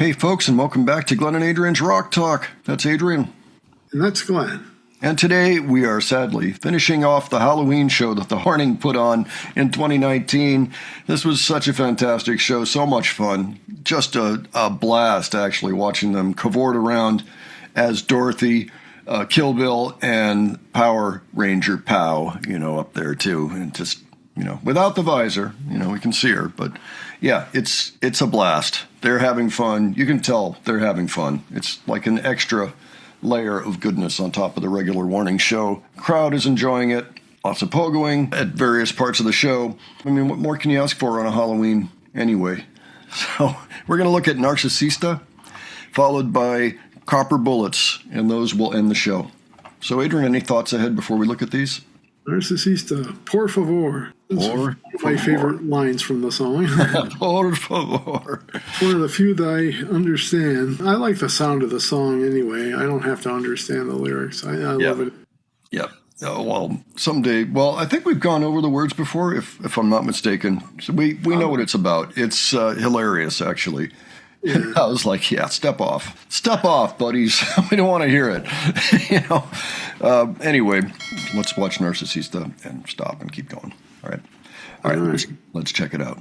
Hey folks, and welcome back to Glenn and Adrian's Rock Talk. That's Adrian. And that's Glenn. And today we are sadly finishing off the Halloween show that the Horning put on in 2019. This was such a fantastic show, so much fun. Just a blast, actually, watching them cavort around as Dorothy, Kill Bill, and Power Ranger Pow, up there too. And just, without the visor, we can see her. But yeah, it's a blast. They're having fun. You can tell they're having fun. It's like an extra layer of goodness on top of the regular Warning show. Crowd is enjoying it. Lots of pogoing at various parts of the show. I mean, what more can you ask for on a Halloween anyway? So we're going to look at Narcisista, followed by Copper Bullets, and those will end the show. So Adrian, any thoughts ahead before we look at these? Narcisista, por favor. Por my favorite lines from the song. Por favor. One of the few that I understand. I like the sound of the song anyway. I don't have to understand the lyrics. I love it. Yep. Oh, well, someday. Well, I think we've gone over the words before, if I'm not mistaken. So we know what it's about. It's hilarious, actually. Yeah. I was like, yeah, step off, buddies. We don't want to hear it. Anyway, let's watch Narcisista and stop and keep going. All right. Let's check it out.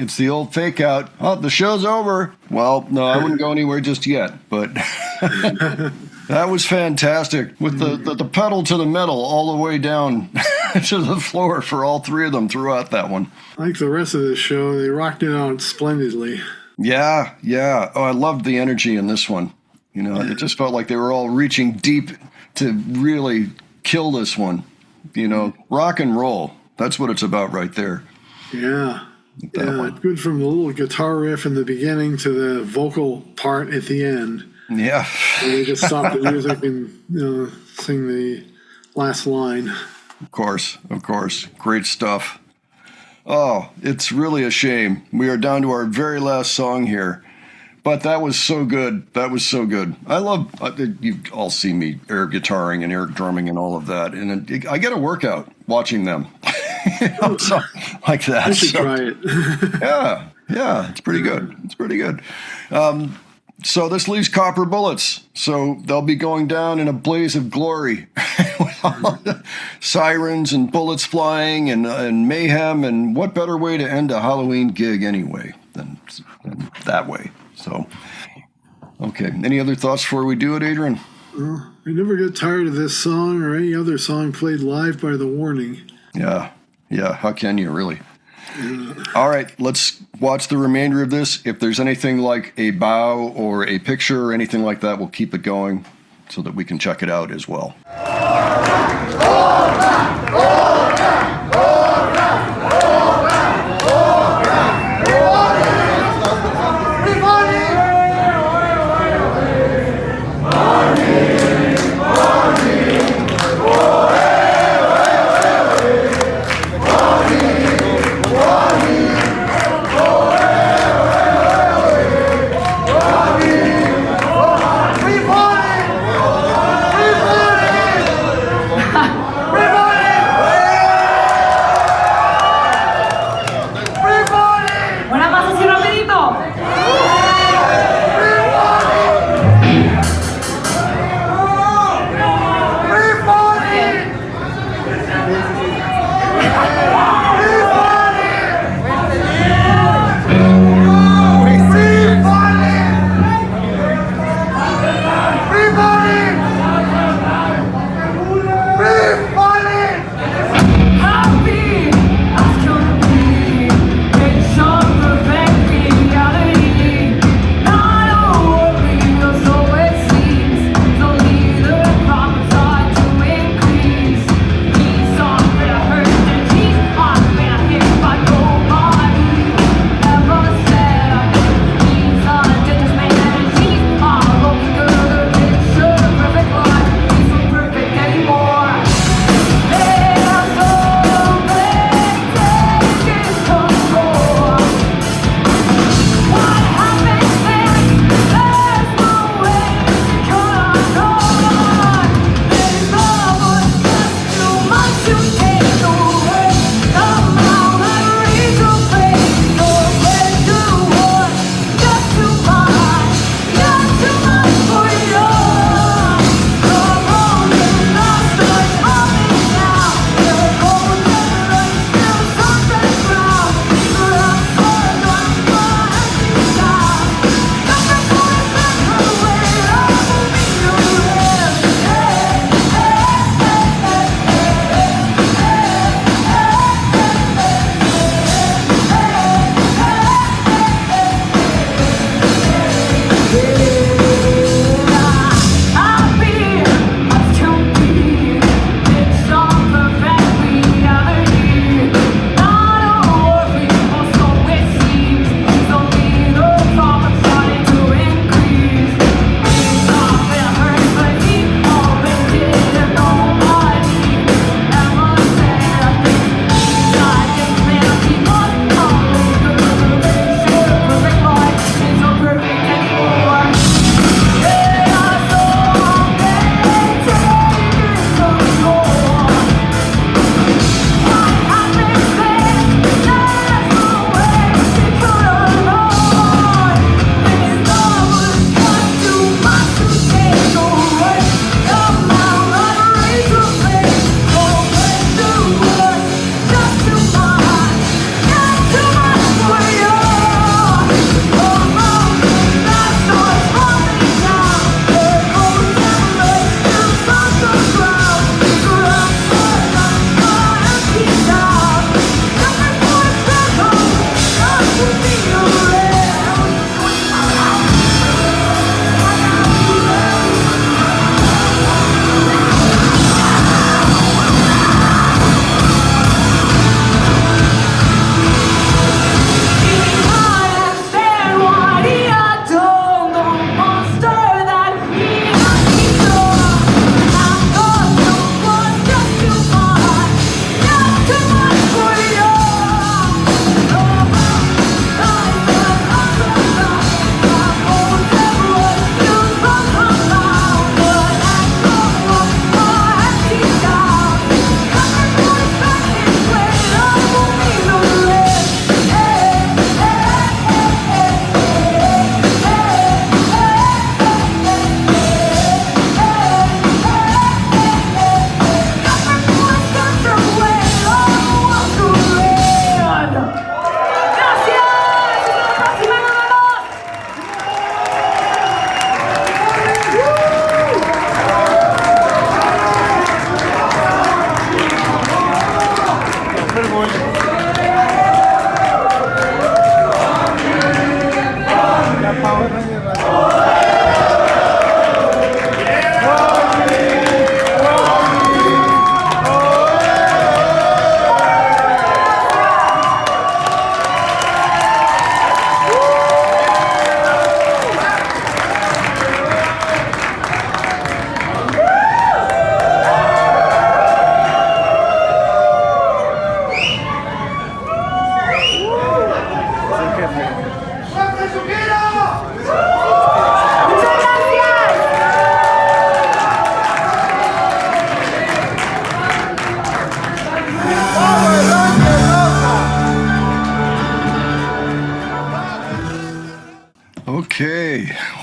It's the old fake out. Oh, the show's over. Well, no, I wouldn't go anywhere just yet, but that was fantastic with the pedal to the metal all the way down to the floor for all three of them throughout that one. Like the rest of the show, they rocked it out splendidly. Yeah. Oh, I loved the energy in this one. You know, it just felt like they were all reaching deep to really kill this one. You know, rock and roll. That's what it's about right there. Yeah. Good from the little guitar riff in the beginning to the vocal part at the end. Yeah. And they just stop the music and sing the last line. Of course. Great stuff. Oh, it's really a shame. We are down to our very last song here. But that was so good. I love, you all see me air guitaring and air drumming and all of that. And I get a workout watching them. So, like that. I should try it. Yeah, it's pretty good. So this leaves Copper Bullets. So they'll be going down in a blaze of glory. Sirens and bullets flying and mayhem. And what better way to end a Halloween gig anyway than that way? So, okay. Any other thoughts before we do it, Adrian? I never get tired of this song or any other song played live by The Warning. Yeah. How can you, really? All right, let's watch the remainder of this. If there's anything like a bow or a picture or anything like that, we'll keep it going so that we can check it out as well.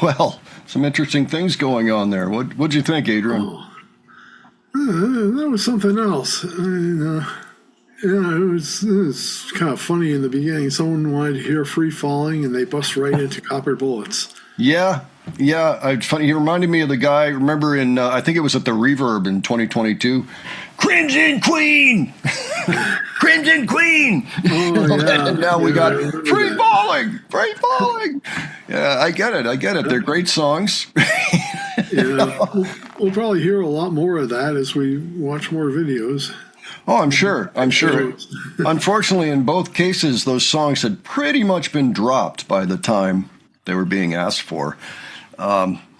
Well, some interesting things going on there. What'd you think, Adrian? Oh, that was something else. It was kind of funny in the beginning. Someone wanted to hear Free Falling, and they bust right into Copper Bullets. Yeah. It's funny. He reminded me of the guy. Remember in I think it was at the Reverb in 2022. Crimson Queen, Crimson Queen. Oh, yeah. And now we got Free that. Falling, Free Falling. Yeah, I get it. They're great songs. Yeah, we'll probably hear a lot more of that as we watch more videos. Oh, I'm sure. Unfortunately, in both cases, those songs had pretty much been dropped by the time they were being asked for,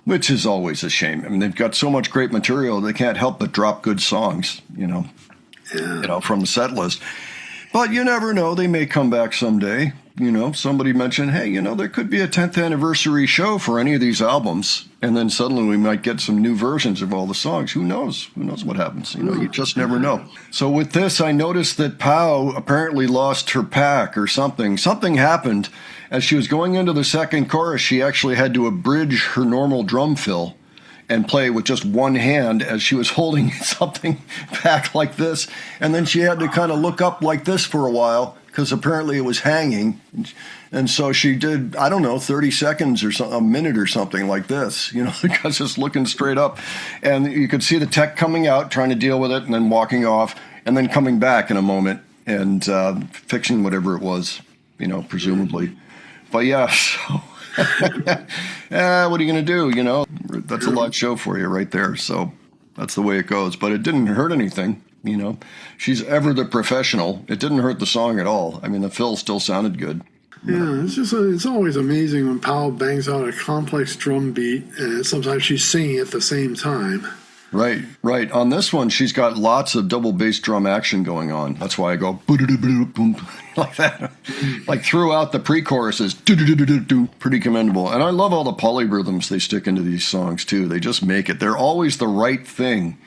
which is always a shame. I mean, they've got so much great material, they can't help but drop good songs, from the set list. But you never know. They may come back someday. Somebody mentioned, hey, there could be a 10th anniversary show for any of these albums. And then suddenly we might get some new versions of all the songs. Who knows? Who knows what happens? You just never know. So with this, I noticed that Pau apparently lost her pack or something. Something happened. As she was going into the second chorus, she actually had to abridge her normal drum fill and play with just one hand as she was holding something back like this. And then she had to kind of look up like this for a while because apparently it was hanging. And so she did, 30 seconds or a minute or something like this, because just looking straight up. And you could see the tech coming out, trying to deal with it, and then walking off, and then coming back in a moment and fixing whatever it was, presumably. But yeah, so what are you going to do? That's a live show for you right there. So that's the way it goes. But it didn't hurt anything. She's ever the professional. It didn't hurt the song at all. I mean, the fill still sounded good. Yeah, it's always amazing when Powell bangs out a complex drum beat, and sometimes she's singing at the same time. Right. On this one, she's got lots of double bass drum action going on. That's why I go boom like that. Like throughout the pre-choruses, pretty commendable. And I love all the polyrhythms they stick into these songs too. They just make it. They're always the right thing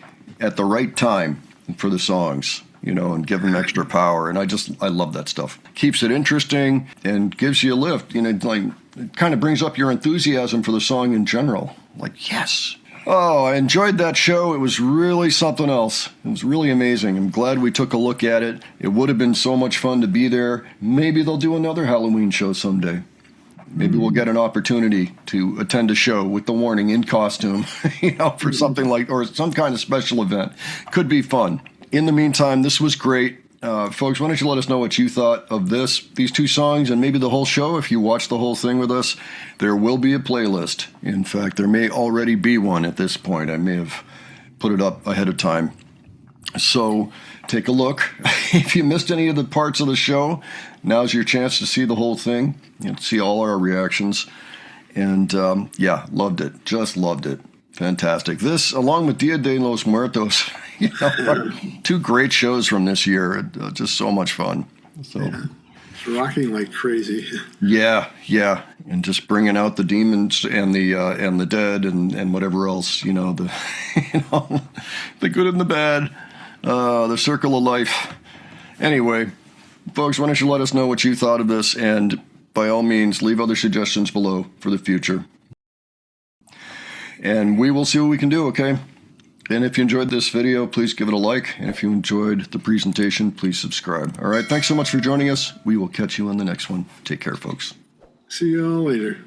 at the right time for the songs, and give them extra power. And I love that stuff. Keeps it interesting and gives you a lift. It kind of brings up your enthusiasm for the song in general. Like, yes. Oh, I enjoyed that show. It was really something else. It was really amazing. I'm glad we took a look at it. It would have been so much fun to be there. Maybe they'll do another Halloween show someday. Maybe we'll get an opportunity to attend a show with the Warning in costume, for something or some kind of special event. Could be fun. In the meantime, this was great. Folks, why don't you let us know what you thought of these two songs, and maybe the whole show. If you watch the whole thing with us, there will be a playlist. In fact, there may already be one at this point. I may have put it up ahead of time. So take a look. If you missed any of the parts of the show, now's your chance to see the whole thing and see all our reactions. And loved it. Just loved it. Fantastic. This, along with Dia de los Muertos, two great shows from this year. Just so much fun. So, it's rocking like crazy. Yeah, and just bringing out the demons and the dead and whatever else. The the good and the bad, the circle of life. Anyway, folks, why don't you let us know what you thought of this, and by all means, leave other suggestions below for the future. And we will see what we can do, okay? And if you enjoyed this video, please give it a like. And if you enjoyed the presentation, please subscribe. All right, thanks so much for joining us. We will catch you on the next one. Take care, folks. See you all later.